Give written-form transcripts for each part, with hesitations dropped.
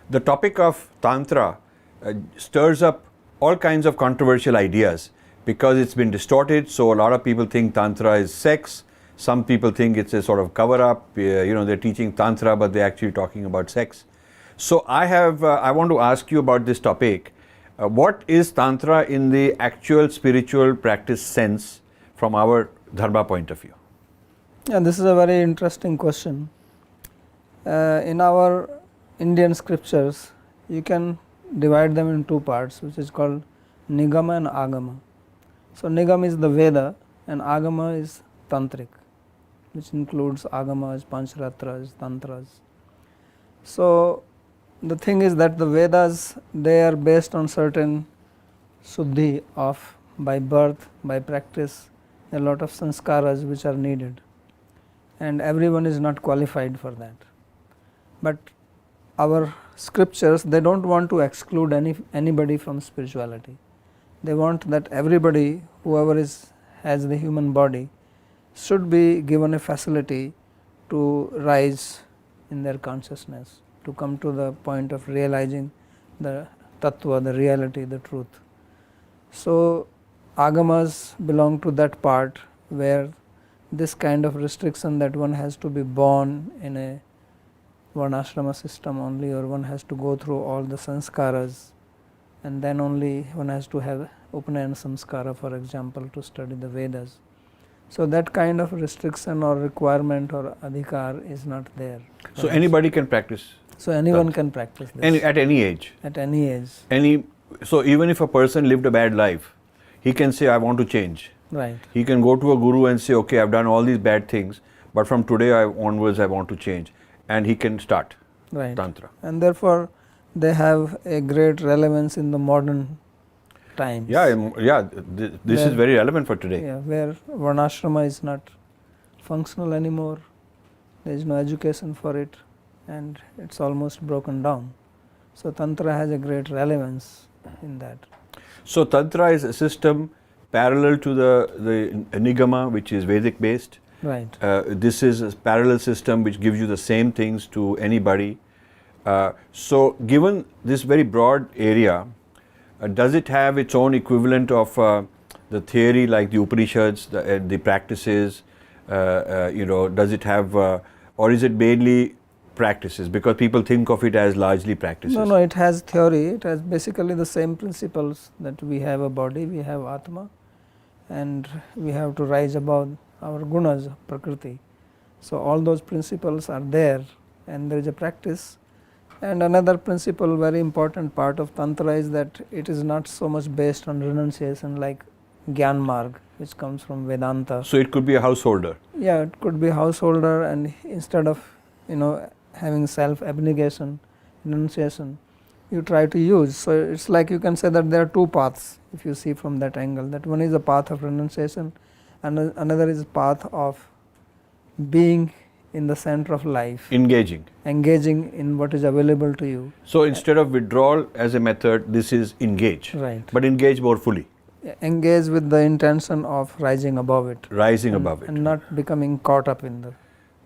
The topic of Tantra stirs up all kinds of controversial ideas because it's been distorted. So a lot of people think Tantra is sex. Some people think it's a sort of cover-up. They're teaching Tantra, but they're actually talking about sex. So I want to ask you about this topic. What is Tantra in the actual spiritual practice sense from our Dharma point of view? Yeah, this is a very interesting question. In our Indian scriptures, you can divide them in two parts, which is called Nigama and Agama. So Nigama is the Veda and Agama is Tantric, which includes Agamas, Pancharatras, Tantras. So the thing is that the Vedas, they are based on certain Suddhi of by birth, by practice, a lot of sanskaras which are needed, and everyone is not qualified for that. But our scriptures, they don't want to exclude anybody from spirituality. They want that everybody, whoever has the human body, should be given a facility to rise in their consciousness, to come to the point of realizing the tattva, the reality, the truth. So Agamas belong to that part where this kind of restriction that one has to be born in a varnashrama system only, or one has to go through all the sanskaras, and then only one has to have Upanayana samskara, for example, to study the Vedas. So that kind of restriction or requirement or adhikar is not there. So anybody can practice? So anyone can practice this. At any age? At any age. So even if a person lived a bad life, he can say, I want to change. Right. He can go to a guru and say, okay, I've done all these bad things, but from today onwards I want to change. And he can start Tantra. And therefore they have a great relevance in the modern times. This is very relevant for today. Yeah, where varnashrama is not functional anymore, there is no education for it, and it's almost broken down. So Tantra has a great relevance in that. So Tantra is a system parallel to the Nigama, which is Vedic based. Right. This is a parallel system which gives you the same things to anybody. So given this very broad area, does it have its own equivalent of the theory like the Upanishads, the practices? Does it have, or is it mainly practices? Because people think of it as largely practices. No, it has theory. It has basically the same principles that we have a body, we have Atma, and we have to rise above our gunas, Prakriti. So all those principles are there, and there is a practice. And another principle, very important part of Tantra, is that it is not so much based on renunciation like Gyan Marg, which comes from Vedanta. So it could be a householder. Yeah, it could be a householder, and instead of having self-abnegation, renunciation, you try to use. So it's like you can say that there are two paths, if you see from that angle. That one is the path of renunciation, and another is path of being in the center of life. Engaging in what is available to you. So instead of withdrawal as a method, this is engage. Right. But engage more fully. Engage with the intention of rising above it. And not becoming caught up in the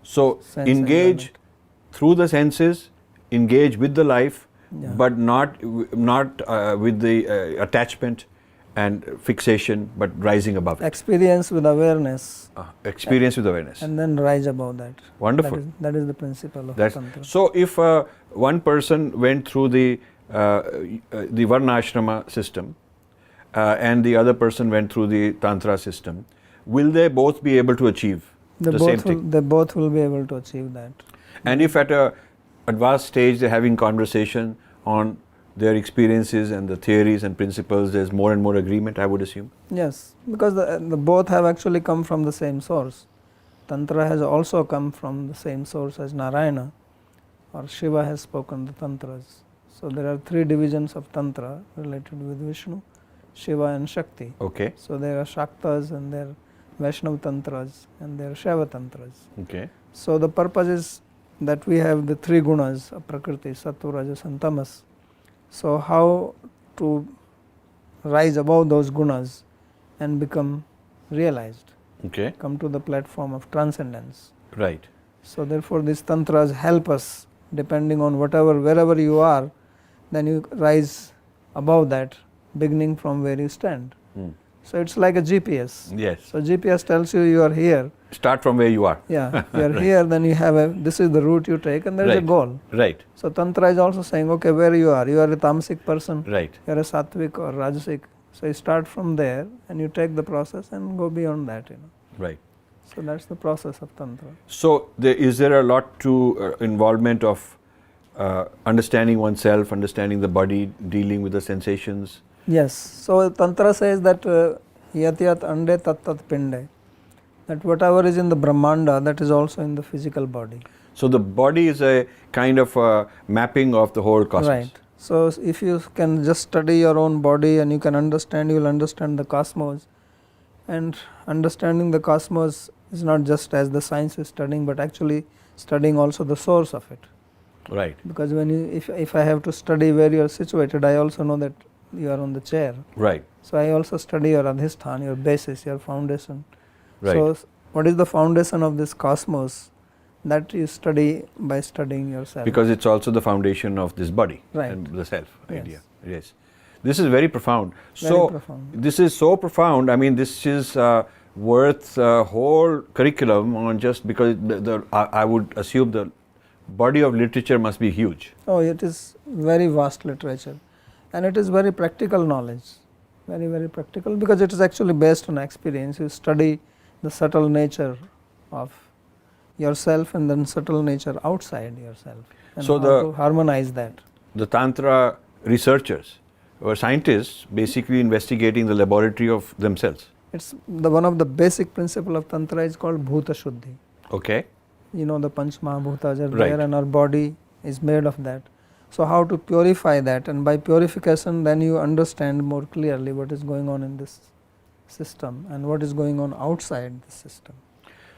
So engage through the senses, engage with the life, but not with the attachment and fixation, but rising above it. Experience with awareness. And then rise above that. Wonderful. That is the principle of Tantra. So if one person went through the Varnashrama system and the other person went through the Tantra system, will they both be able to achieve the same thing? They both will be able to achieve that. And if at a advanced stage they're having conversation on their experiences and the theories and principles, there's more and more agreement, I would assume? Yes, because the both have actually come from the same source. Tantra has also come from the same source as Narayana, or Shiva has spoken the Tantras. So there are three divisions of Tantra related with Vishnu, Shiva and Shakti. Okay. So there are Shaktas and there are Vaishnava Tantras and there are Shaiva Tantras. Okay. So the purpose is that we have the three gunas of Prakriti, Sattva, Rajas and Tamas. So how to rise above those gunas and become realized, okay, come to the platform of transcendence. Right. So therefore these tantras help us depending on wherever you are, then you rise above that, beginning from where you stand. So it's like a GPS. Yes. So GPS tells you are here. Start from where you are. Yeah, you are here, then you have this is the route you take, and there is a goal. Right. So Tantra is also saying, okay, where you are a tamasic person, Right. you are a sattvic or rajasic. So you start from there and you take the process and go beyond that. Right. So that's the process of Tantra. So is there a lot to involvement of understanding oneself, understanding the body, dealing with the sensations? Yes. So Tantra says that yat yat ande tat tat pinde, that whatever is in the Brahmanda, that is also in the physical body. So the body is a kind of a mapping of the whole cosmos. Right. So if you can just study your own body and you can understand, you will understand the cosmos. And understanding the cosmos is not just as the science is studying, but actually studying also the source of it. Right. Because when if I have to study where you are situated, I also know that you are on the chair. Right. So I also study your adhisthana, your basis, your foundation. Right. So what is the foundation of this cosmos? That you study by studying yourself. Because it's also the foundation of this body and the self idea. Yes. This is very profound. This is so profound. I mean, this is worth a whole curriculum on, just because I would assume the body of literature must be huge. Oh, it is very vast literature. And it is very practical knowledge. Very, very practical, because it is actually based on experience. You study the subtle nature of yourself and then subtle nature outside yourself, and so how to harmonize that. The Tantra researchers or scientists basically investigating the laboratory of themselves. It's one of the basic principle of Tantra is called Bhuta Shuddhi. Okay. You know, the Panch Mahabhutas are there, and our body is made of that. So how to purify that, and by purification then you understand more clearly what is going on in this system and what is going on outside the system.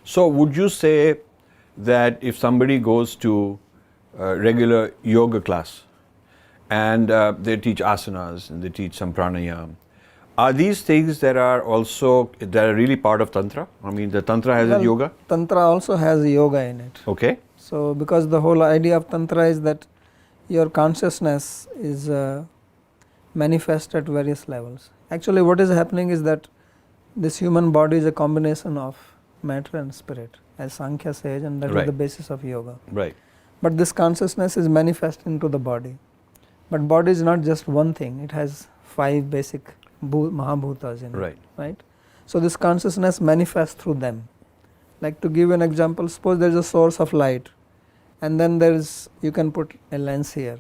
So would you say that if somebody goes to a regular yoga class and they teach asanas and they teach some pranayama, are these things that are really part of Tantra? I mean, the Tantra has a yoga? Tantra also has yoga in it. Okay. So because the whole idea of Tantra is that your consciousness is manifest at various levels. Actually what is happening is that this human body is a combination of matter and spirit, as Sankhya says, and that is the basis of yoga. Right. But this consciousness is manifest into the body. But body is not just one thing, it has 5 basic Mahabhutas in it. Right? So this consciousness manifests through them. Like, to give an example, suppose there is a source of light, and then you can put a lens here,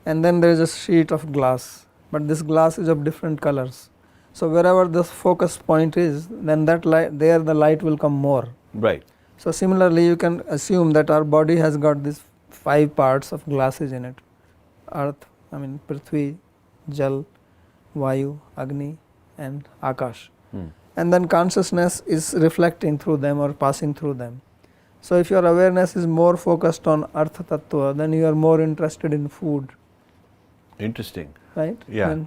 and then there is a sheet of glass, but this glass is of different colors. So wherever the focus point is, then that light, there the light will come more. Right. So similarly you can assume that our body has got these 5 parts of glasses in it. Earth, Prithvi, Jal, Vayu, Agni and Akash. And then consciousness is reflecting through them or passing through them. So if your awareness is more focused on Artha Tattva, then you are more interested in food. Interesting. Right? Yeah.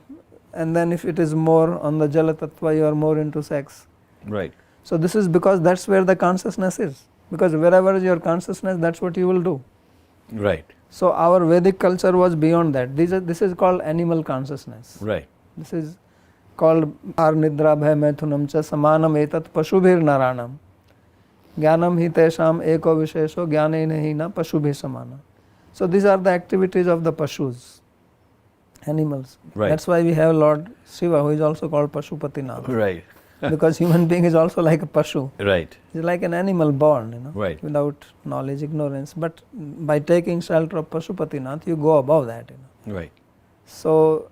And then if it is more on the Jala Tattva, you are more into sex. Right. So this is because that's where the consciousness is. Because wherever is your consciousness, that's what you will do. Right. So our Vedic culture was beyond that. This is called animal consciousness. Right. This is called Ar Nidra Bhay Maithunam Cha Samanam Etat Pashubhir Naranam. Jnanam hi tesham eko vishesho jnane hi na pashubhi samana. So these are the activities of the pashus, animals. Right. That's why we have Lord Shiva, who is also called Pashupatinath. Right. Because human being is also like a pashu. Right. He's like an animal born, Right. without knowledge, ignorance. But by taking shelter of Pashupatinath, you go above that. Right. So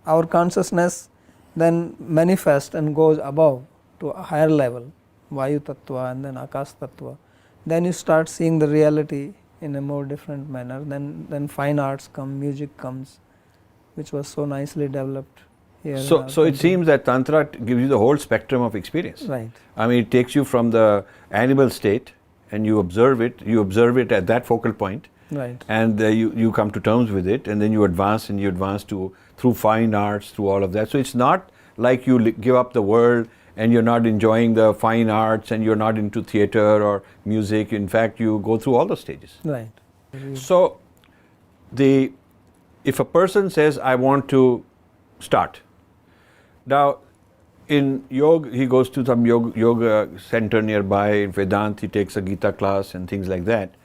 our consciousness then manifests and goes above to a higher level, Vayu Tattva and then Akash Tattva. Then you start seeing the reality in a more different manner. Then fine arts come, music comes, which was so nicely developed here. So it seems that Tantra gives you the whole spectrum of experience. Right. I mean, it takes you from the animal state and you observe it at that focal point. Right. And you come to terms with it, and then you advance through fine arts, through all of that. So it's not like you give up the world and you're not enjoying the fine arts and you're not into theater or music. In fact, you go through all the stages. Right. So, if a person says, I want to start, now in yoga, he goes to some yoga center nearby, in Vedanta, he takes a Gita class and things like that.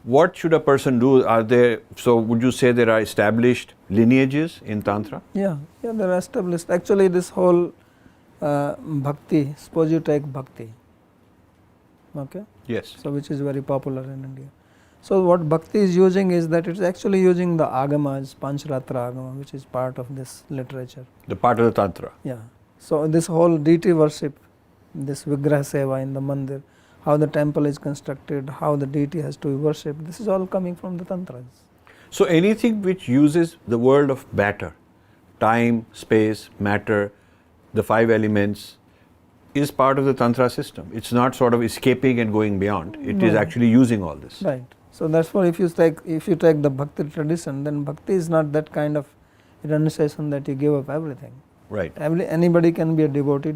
What should a person do? So would you say there are established lineages in Tantra? Yeah, there are established. Actually, this whole bhakti, suppose you take bhakti, okay? Yes. So which is very popular in India. So what bhakti is using is that it's actually using the agamas, Pancharatra agama, which is part of this literature. The part of the Tantra. Yeah. So this whole deity worship, this Vigraha Seva in the mandir, how the temple is constructed, how the deity has to be worshipped, this is all coming from the Tantras. So anything which uses the world of matter, time, space, matter, the 5 elements, is part of the Tantra system. It's not sort of escaping and going beyond. It is actually using all this. Right. So therefore, if you take the Bhakti tradition, then Bhakti is not that kind of renunciation that you give up everything. Right. Anybody can be a devotee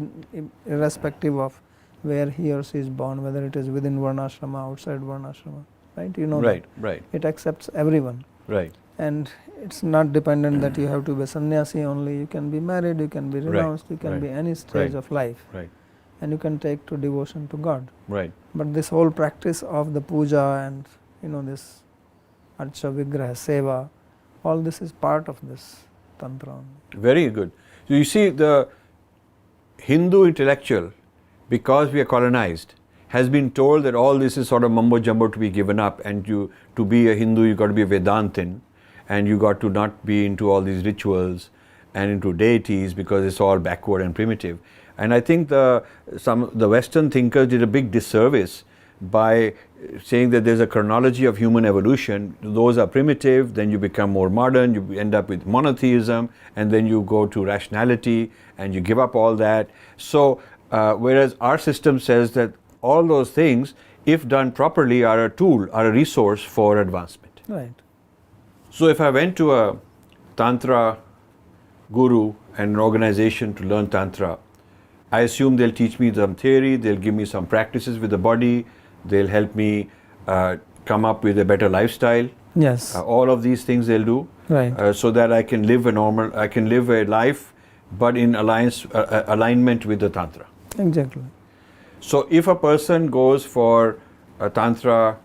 irrespective of where he or she is born, whether it is within Varnashrama, outside Varnashrama. Right? You know. Right. That. Right. It accepts everyone. Right. And it's not dependent that you have to be a sannyasi only. You can be married, you can be renounced, you can be any stage of life. Right. And you can take to devotion to God. Right. But this whole practice of the puja and this Archa Vigraha Seva, all this is part of this Tantra. Very good. So you see, the Hindu intellectual, because we are colonized, has been told that all this is sort of mumbo jumbo to be given up, and to be a Hindu you got to be a Vedantin, and you got to not be into all these rituals and into deities because it's all backward and primitive. And I think the Western thinkers did a big disservice by saying that there's a chronology of human evolution. Those are primitive, then you become more modern, you end up with monotheism, and then you go to rationality and you give up all that. So whereas our system says that all those things, if done properly, are a tool, are a resource for advancement. Right. So if I went to a Tantra guru and an organization to learn Tantra, I assume they'll teach me some theory, they'll give me some practices with the body, they'll help me come up with a better lifestyle. Yes. All of these things they'll do. Right. So that I can live a life, but in alignment with the Tantra. Exactly. So if a person goes for a Tantra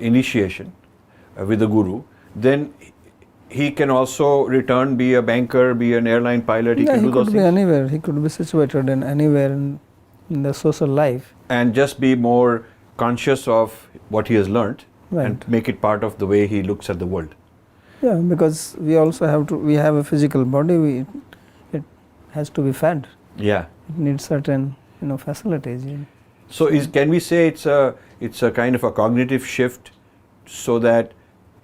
initiation with a guru, then he can also return, be a banker, be an airline pilot, he can do those things. He could be anywhere, he could be situated in anywhere in the social life. And just be more conscious of what he has learnt, right, and make it part of the way he looks at the world. Yeah, because we also have a physical body, it has to be fed. Yeah. It needs certain facilities. So can we say it's a kind of a cognitive shift, so that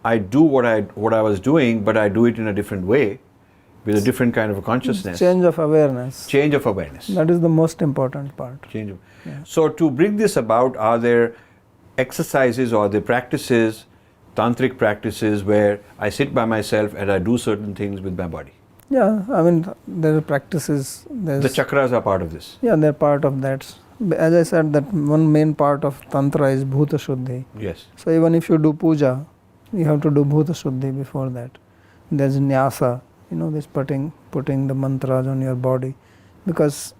I do what I was doing, but I do it in a different way, with a different kind of a consciousness. Change of awareness. Change of awareness. That is the most important part. Change of. Yeah. So to bring this about, are there exercises or the practices, tantric practices, where I sit by myself and I do certain things with my body? Yeah, I mean, there are practices. The chakras are part of this. Yeah, they're part of that. As I said, that one main part of Tantra is Bhuta Shuddhi. Yes. So even if you do puja, you have to do Bhuta Shuddhi before that. There's Nyasa, this putting the mantras on your body. Because,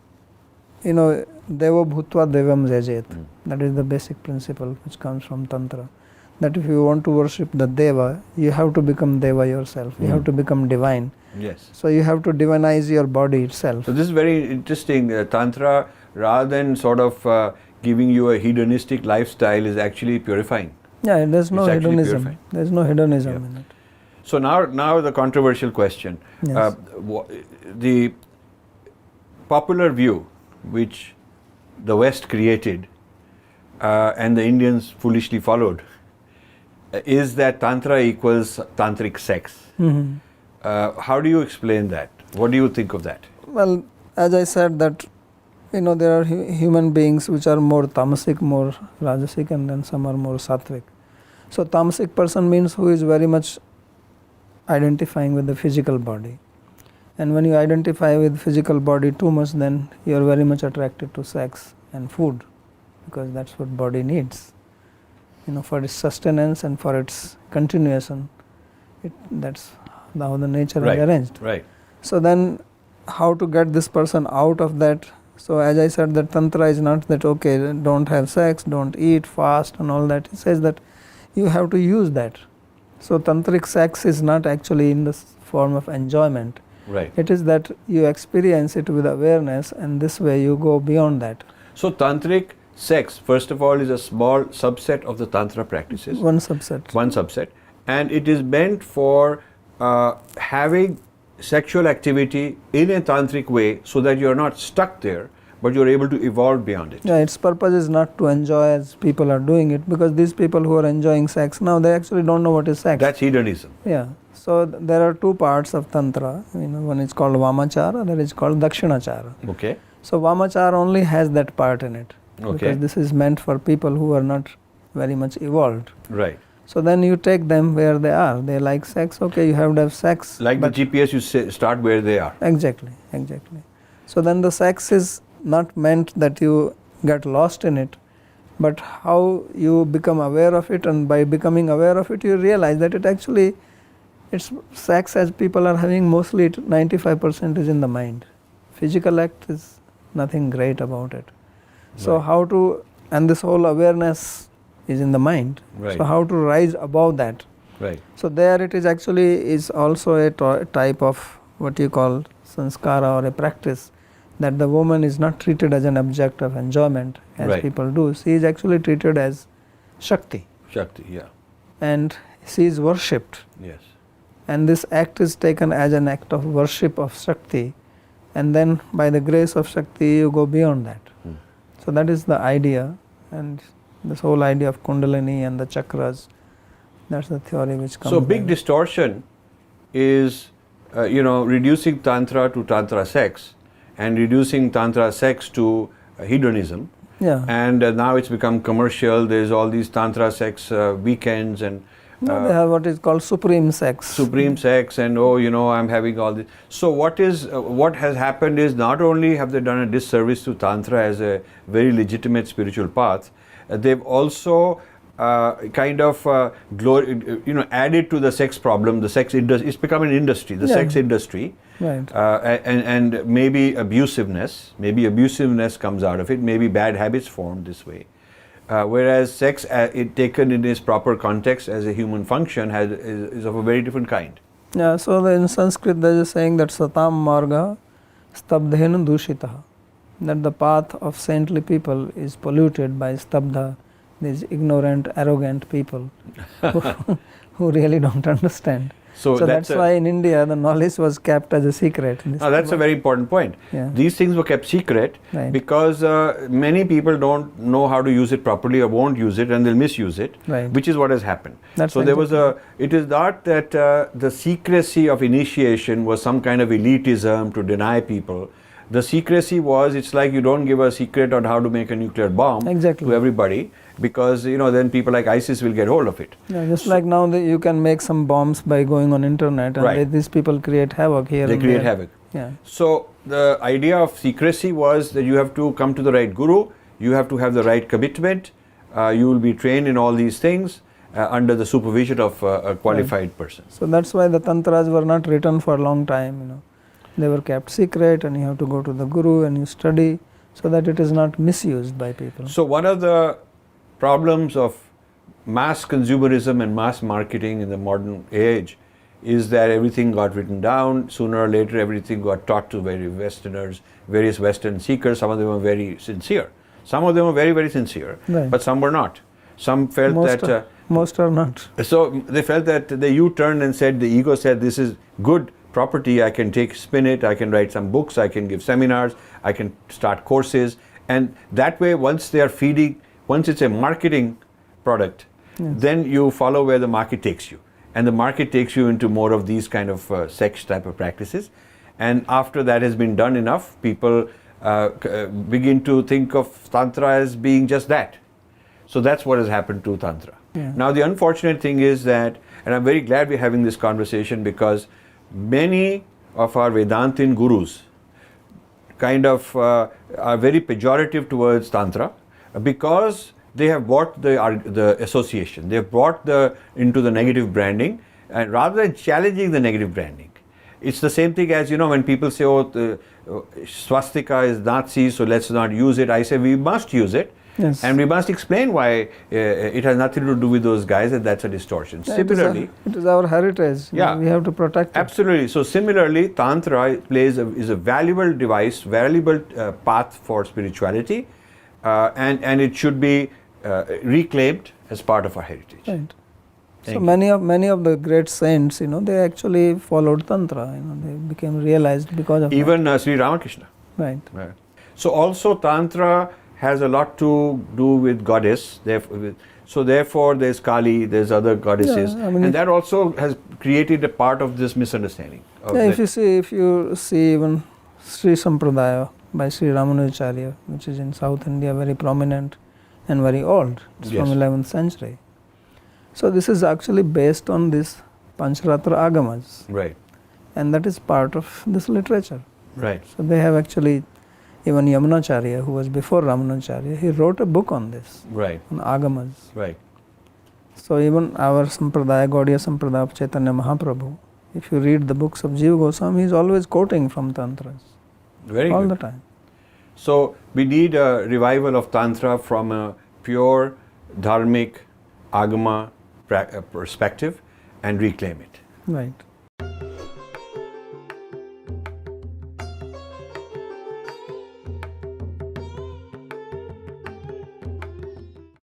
Deva Bhutva Devam Jajet. That is the basic principle which comes from Tantra. That if you want to worship the Deva, you have to become Deva yourself. You have to become divine. Yes. So you have to divinize your body itself. So this is very interesting. Tantra, rather than sort of giving you a hedonistic lifestyle, is actually purifying. Yeah, there's no hedonism. Purifying. There's no hedonism in it. So now the controversial question. Yes. The popular view which the West created and the Indians foolishly followed is that Tantra equals tantric sex. Mm-hmm. How do you explain that? What do you think of that? Well, as I said that, there are human beings which are more tamasic, more rajasic, and then some are more sattvic. So tamasic person means who is very much identifying with the physical body. And when you identify with physical body too much, then you are very much attracted to sex and food, because that's what body needs. for its sustenance and for its continuation. That's how the nature is arranged. Right. So then, how to get this person out of that? So as I said, that Tantra is not that, okay, don't have sex, don't eat, fast and all that. It says that you have to use that. So Tantric sex is not actually in the form of enjoyment. Right. It is that you experience it with awareness, and this way you go beyond that. So Tantric sex, first of all, is a small subset of the Tantra practices. One subset. One subset. And it is meant for having sexual activity in a tantric way so that you are not stuck there, but you are able to evolve beyond it. Yeah, its purpose is not to enjoy as people are doing it, because these people who are enjoying sex now, they actually don't know what is sex. That's hedonism. Yeah. So there are two parts of Tantra. One is called Vamachara, other is called Dakshinachara. Okay. So Vamachara only has that part in it. Okay. Because this is meant for people who are not very much evolved. Right. So then you take them where they are. They like sex, okay, you have to have sex. Like the GPS, you start where they are. Exactly. So then the sex is not meant that you get lost in it, but how you become aware of it, and by becoming aware of it, you realize that it's sex as people are having, mostly 95% is in the mind. Physical act is nothing great about it. So Right. and this whole awareness is in the mind. Right. So how to rise above that? Right. So there it is also a type of what you call sanskara, or a practice, that the woman is not treated as an object of enjoyment as Right. people do. She is actually treated as Shakti, Shakti, yeah. and she is worshipped. Yes. And this act is taken as an act of worship of Shakti, and then by the grace of Shakti you go beyond that. So that is the idea, and this whole idea of Kundalini and the chakras, that's the theory which comes. So big distortion is, reducing Tantra to Tantra sex, and reducing Tantra sex to hedonism. Yeah. And now it's become commercial. There's all these Tantra sex weekends and They have what is called supreme sex. supreme sex, and I'm having all this. So what has happened is, not only have they done a disservice to Tantra as a very legitimate spiritual path, they've also added to the sex problem. The sex industry, it's become an industry, the sex industry. Right. And maybe abusiveness comes out of it, maybe bad habits formed this way. Whereas sex, it taken in its proper context as a human function, is of a very different kind. Yeah, so in Sanskrit there is a saying that satam marga stabdhen dushitah, that the path of saintly people is polluted by stabdha, these ignorant, arrogant people who really don't understand. So that's why in India the knowledge was kept as a secret. That's a very important point. Yeah. These things were kept secret Right. because many people don't know how to use it properly, or won't use it, and they'll misuse it, Right. which is what has happened. That's So it is not that the secrecy of initiation was some kind of elitism to deny people. The secrecy was, it's like you don't give a secret on how to make a nuclear bomb to everybody, because then people like ISIS will get hold of it. Yeah, just like now you can make some bombs by going on internet, and these people create havoc here. They create havoc. Yeah. So the idea of secrecy was that you have to come to the right guru, you have to have the right commitment, you will be trained in all these things under the supervision of a qualified person. So that's why the Tantras were not written for a long time. They were kept secret, and you have to go to the guru and you study so that it is not misused by people. So one of the problems of mass consumerism and mass marketing in the modern age is that everything got written down. Sooner or later, everything got taught to various Western seekers. Some of them were very sincere. Some of them were very, very sincere, but some were not. Some felt most are not. So they felt that the U-turned and said, the ego said, this is good property, I can spin it, I can write some books, I can give seminars, I can start courses, and that way once it's a marketing product, then you follow where the market takes you, and the market takes you into more of these kind of sex type of practices, and after that has been done enough, people begin to think of Tantra as being just that. So that's what has happened to Tantra. Yeah. Now the unfortunate thing is that, and I'm very glad we're having this conversation, because many of our Vedantin gurus are very pejorative towards Tantra, because they have bought the association. They have brought into the negative branding, and rather than challenging the negative branding, it's the same thing as, when people say, swastika is Nazi, so let's not use it. I say we must use it. Yes. And we must explain why it has nothing to do with those guys, and that's a distortion. Yeah, Similarly, it is our heritage. Yeah. We have to protect it. Absolutely. So similarly, Tantra is a valuable device, valuable path for spirituality, and it should be reclaimed as part of our heritage. Right. Thank So you. many of the great saints, they actually followed Tantra. They became realized because of Even Sri Ramakrishna. that. Right. Right. So also Tantra has a lot to do with goddess. Therefore, there's Kali, there's other goddesses, Yeah, I mean, and that also has created a part of this misunderstanding. If you see even Sri Sampradaya by Sri Ramanujacharya, which is in South India, very prominent and very old. It's Yes. from 11th century. So this is actually based on this Pancharatra Agamas, Right. and that is part of this literature. Right. So they have actually, even Yamunacharya, who was before Ramanujacharya, he wrote a book on this, Right. on Agamas. Right. So even our Sampradaya, Gaudiya Sampradaya of Chaitanya Mahaprabhu, if you read the books of Jiva Goswami, he is always quoting from Tantras, Very all good. the time. So we need a revival of Tantra from a pure Dharmic Agama perspective and reclaim it. Right.